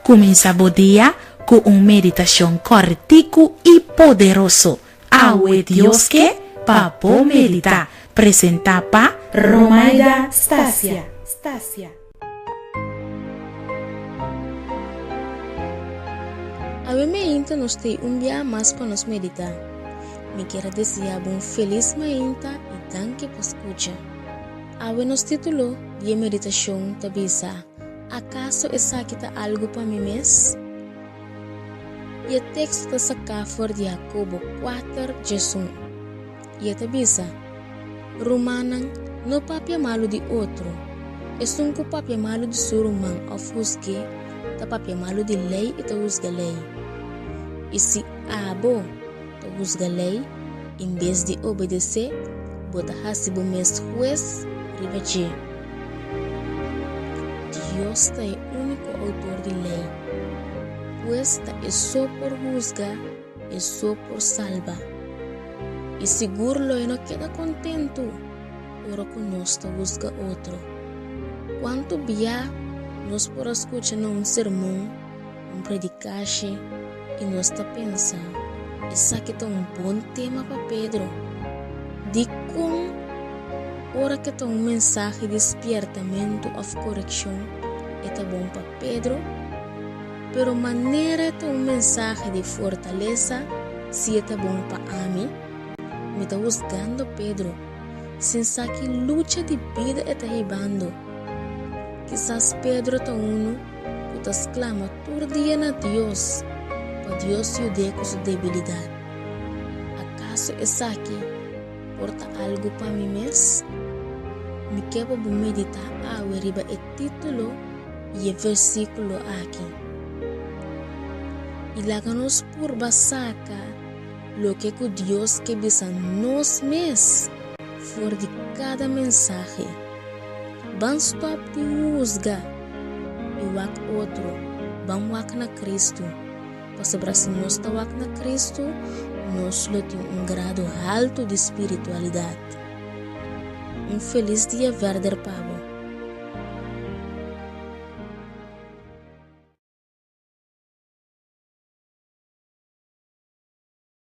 Comienza o día con una meditación cortico y poderoso. Awe Dios que papo medita. Presenta pa Romaida Stasia. Ave mainta nos tem dia mais para nos meditar. Me quero desejar um feliz mainta e danke por escuta. Ave nos título de meditação tabisa. Acaso essa kita algo para mim mes? E o texto está sacado for de Jacobo 4, Jesus. E a tabisa. Romanan no papia malo de outro. E sunco papia malo de surumang ofusque. Ta papia malo de lei e ta usga lei. E se abo ta usga lei, em vez de obedecer, bota hasibo mes juez ribaje. Dios ta é único autor de lei. Pues ta é só por juzgar, é só por salvar. E seguro lo não queda contento, ora conosco busca outro. Quanto bia nós por escutar um sermão, predicache, e nós está pensando, essa aqui é bom tema para Pedro. De como, ora que está mensagem de despertamento ou correção, é bom para Pedro, pero maneira é mensagem de fortaleza, se é bom para mim. Me está buscando Pedro, sem que luta de vida está ribando. Quizás Pedro está uno, que exclama todo dia na Deus, para Deus ayude com sua debilidade. Acaso essa aqui porta algo para mim mesmo? Me quero meditar a riba o título e o versículo aqui. E láganos por basaca lo que Deus que bisa nós mesmos for de cada mensagem. Ban stop de juzga e wak outro, ban wak na Cristo. Para se nós está wak na Cristo, nós temos grado alto de espiritualidade. Feliz dia verdadeiro para